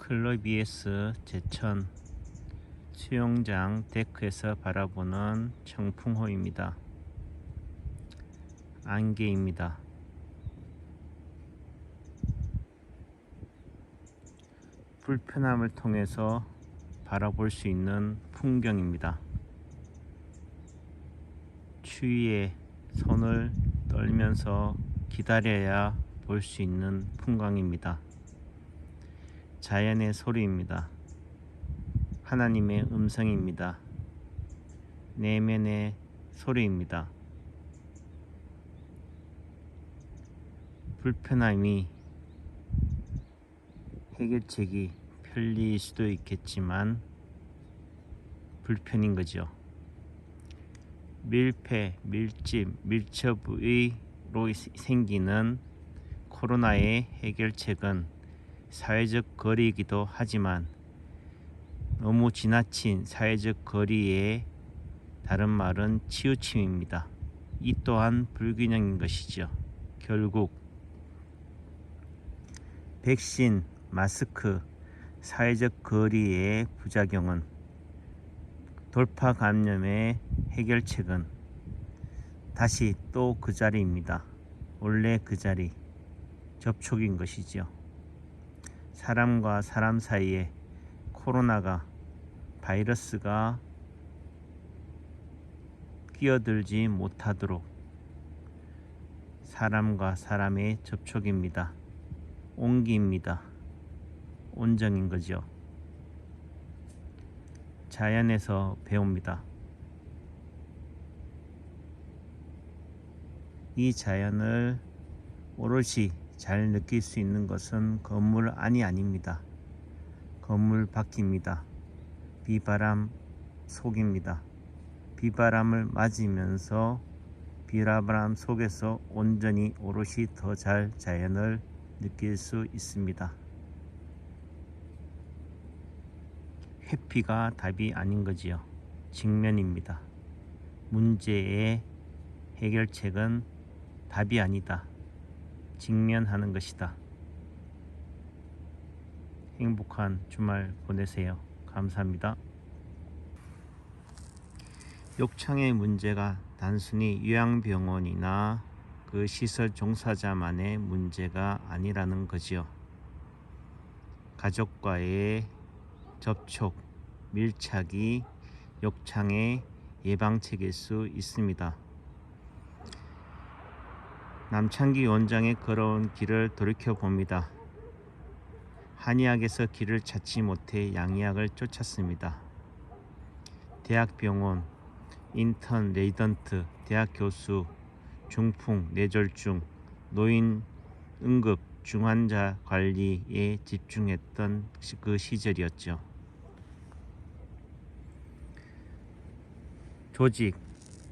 클로비에스 제천 수영장 데크에서 바라보는 청풍호입니다. 안개입니다. 불편함을 통해서 바라볼 수 있는 풍경입니다. 추위에 손을 떨면서 기다려야 볼 수 있는 풍광입니다. 자연의 소리입니다. 하나님의 음성입니다. 내면의 소리입니다. 불편함이 해결책이 편리일 수도 있겠지만 불편인 거죠. 밀폐, 밀집, 밀접의로 생기는 코로나의 해결책은 사회적 거리이기도 하지만 너무 지나친 사회적 거리의 다른 말은 치우침입니다. 이 또한 불균형인 것이죠. 결국 백신, 마스크, 사회적 거리의 부작용은 돌파 감염의 해결책은 다시 또 그 자리입니다. 원래 그 자리, 접촉인 것이죠. 사람과 사람 사이에 코로나가 바이러스가 끼어들지 못하도록 사람과 사람의 접촉입니다. 온기입니다. 온정인 거죠. 자연에서 배웁니다. 이 자연을 오롯이 잘 느낄 수 있는 것은 건물 안이 아닙니다. 건물 밖입니다. 비바람 속입니다. 비바람을 맞으면서 비바람 속에서 온전히 오롯이 더 잘 자연을 느낄 수 있습니다. 회피가 답이 아닌 거지요. 직면입니다. 문제의 해결책은 답이 아니다. 직면하는 것이다. 행복한 주말 보내세요. 감사합니다. 욕창의 문제가 단순히 요양병원이나 그 시설 종사자만의 문제가 아니라는 거지요. 가족과의 접촉, 밀착이 욕창의 예방책일 수 있습니다. 남창기 원장의 걸어온 길을 돌이켜봅니다. 한의학에서 길을 찾지 못해 양의학을 쫓았습니다. 대학병원, 인턴, 레지던트, 대학 교수, 중풍, 뇌졸중, 노인 응급, 중환자 관리에 집중했던 그 시절이었죠. 조직,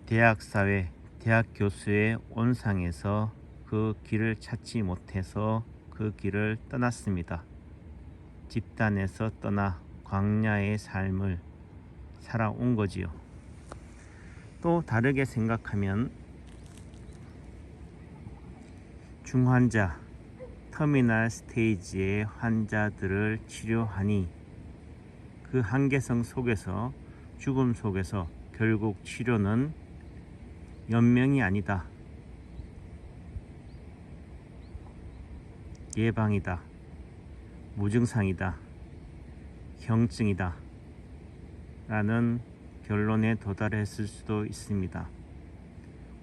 대학 사회, 대학 교수의 온상에서 그 길을 찾지 못해서 그 길을 떠났습니다. 집단에서 떠나 광야의 삶을 살아온 거지요. 또 다르게 생각하면 중환자, 터미널 스테이지의 환자들을 치료하니 그 한계성 속에서 죽음 속에서 결국 치료는 연명이 아니다. 예방이다. 무증상이다. 경증이다. 라는 결론에 도달했을 수도 있습니다.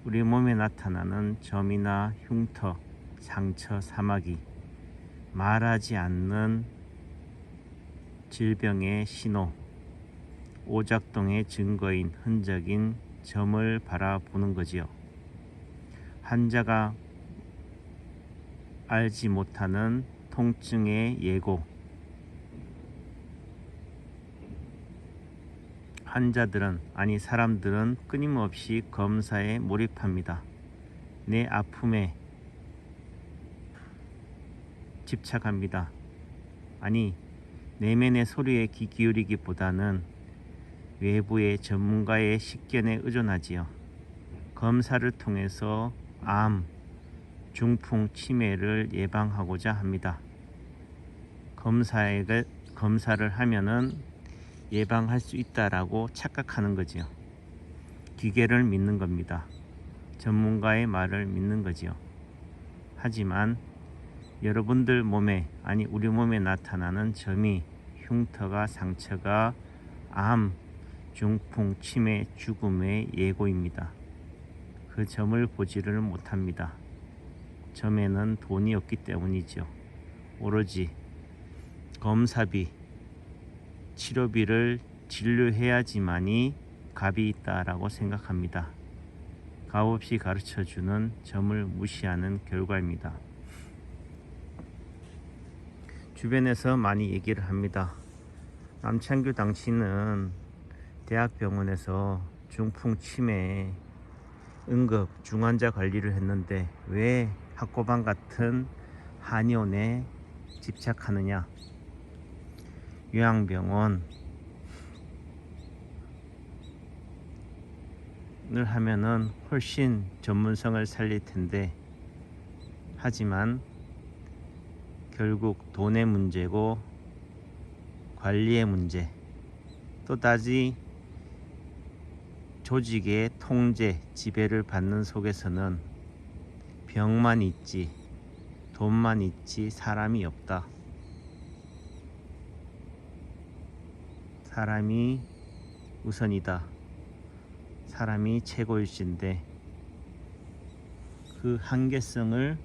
우리 몸에 나타나는 점이나 흉터, 상처, 사마귀, 말하지 않는 질병의 신호, 오작동의 증거인 흔적인 점을 바라보는 거지요. 환자가 알지 못하는 통증의 예고, 환자들은 아니 사람들은 끊임없이 검사에 몰입합니다. 내 아픔에 집착합니다. 아니 내면의 소리에 귀 기울이기보다는 외부의 전문가의 식견에 의존하지요. 검사를 통해서 암, 중풍, 치매를 예방하고자 합니다. 검사액을 검사를 하면은 예방할 수 있다라고 착각하는 거지요. 기계를 믿는 겁니다. 전문가의 말을 믿는 거지요. 하지만 여러분들 몸에, 아니 우리 몸에 나타나는 점이, 흉터가, 상처가 암, 중풍, 치매, 죽음의 예고입니다. 그 점을 보지를 못합니다. 점에는 돈이 없기 때문이죠. 오로지 검사비, 치료비를 진료해야지만이 값이 있다라고 생각합니다. 값없이 가르쳐주는 점을 무시하는 결과입니다. 주변에서 많이 얘기를 합니다. 남창규 당신은 대학병원에서 중풍, 치매, 응급, 중환자 관리를 했는데 왜 학고방 같은 한의원에 집착하느냐? 요양병원을 하면은 훨씬 전문성을 살릴 텐데, 하지만 결국 돈의 문제고 관리의 문제, 또다시 조직의 통제, 지배를 받는 속에서는 병만 있지, 돈만 있지 사람이 없다. 사람이 우선이다. 사람이 최고일진데 그 한계성을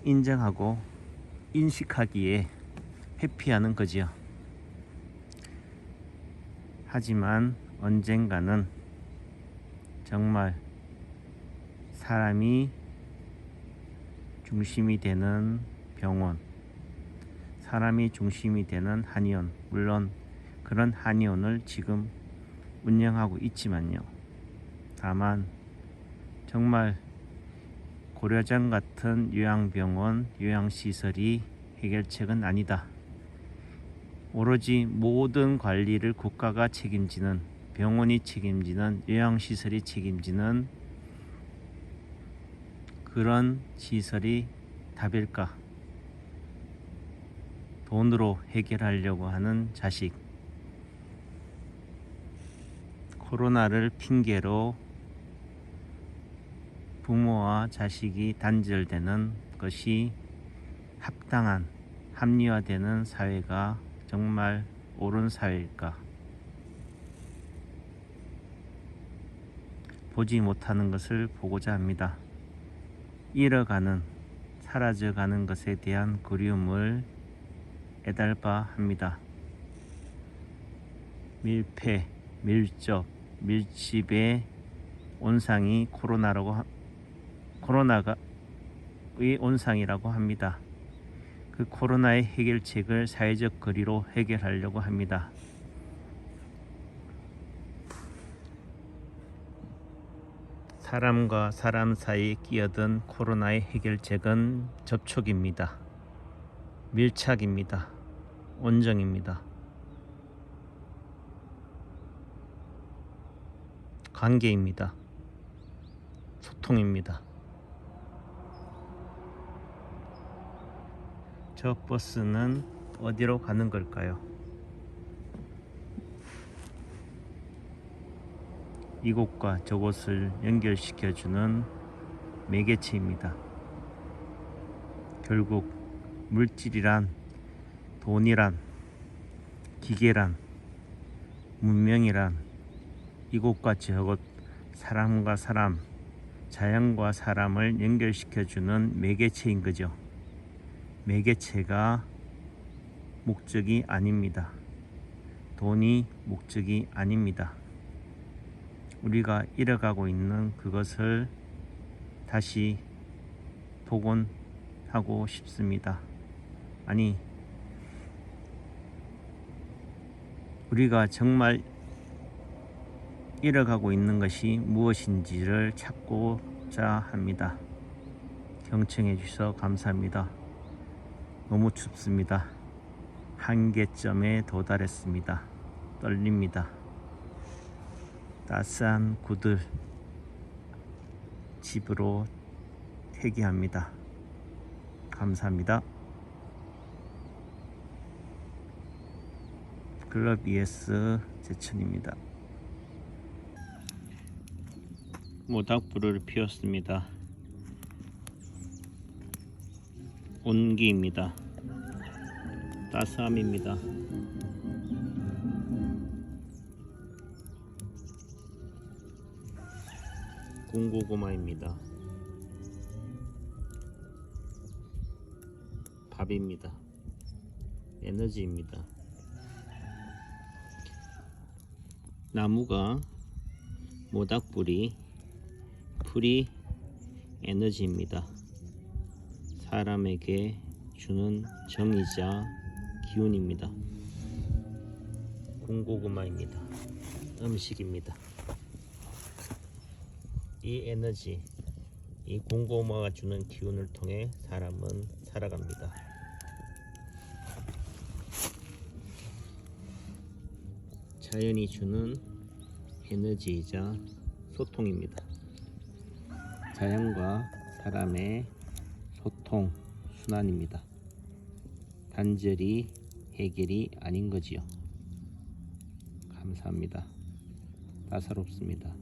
인정하고 인식하기에 회피하는 거지요. 하지만 언젠가는 정말 사람이 중심이 되는 병원, 사람이 중심이 되는 한의원, 물론 그런 한의원을 지금 운영하고 있지만요. 다만 정말 고려장 같은 요양병원, 요양시설이 해결책은 아니다. 오로지 모든 관리를 국가가 책임지는, 병원이 책임지는, 요양시설이 책임지는 그런 시설이 답일까? 돈으로 해결하려고 하는 자식, 코로나를 핑계로 부모와 자식이 단절되는 것이 합당한, 합리화되는 사회가 정말 옳은 사회일까? 보지 못하는 것을 보고자 합니다. 잃어가는, 사라져가는 것에 대한 그리움을 애달바 합니다. 밀폐, 밀접, 밀집의 온상이 코로나가 의 온상이라고 합니다. 그 코로나의 해결책을 사회적 거리로 해결하려고 합니다. 사람과 사람 사이에 끼어든 코로나의 해결책은 접촉입니다. 밀착입니다. 온정입니다. 관계입니다. 소통입니다. 저 버스는 어디로 가는 걸까요? 이곳과 저곳을 연결시켜주는 매개체입니다. 결국 물질이란, 돈이란, 기계란, 문명이란 이곳과 저곳, 사람과 사람, 자연과 사람을 연결시켜주는 매개체인 거죠. 매개체가 목적이 아닙니다. 돈이 목적이 아닙니다. 우리가 잃어가고 있는 그것을 다시 복원하고 싶습니다. 아니, 우리가 정말 잃어가고 있는 것이 무엇인지를 찾고자 합니다. 경청해 주셔서 감사합니다. 너무 춥습니다. 한계점에 도달했습니다. 떨립니다. 따스한 구들 집으로 퇴기합니다. 감사합니다. 글러비에스 제천입니다. 모닥불을 피웠습니다. 온기입니다. 따스함입니다. 군고구마입니다. 밥입니다. 에너지입니다. 나무가 모닥불이 풀이 에너지입니다. 사람에게 주는 정이자 기운입니다. 군고구마입니다. 음식입니다. 이 에너지, 이 군고구마가 주는 기운을 통해 사람은 살아갑니다. 자연이 주는 에너지이자 소통입니다. 자연과 사람의 소통, 순환입니다. 단절이 해결이 아닌 거지요. 감사합니다. 따사롭습니다.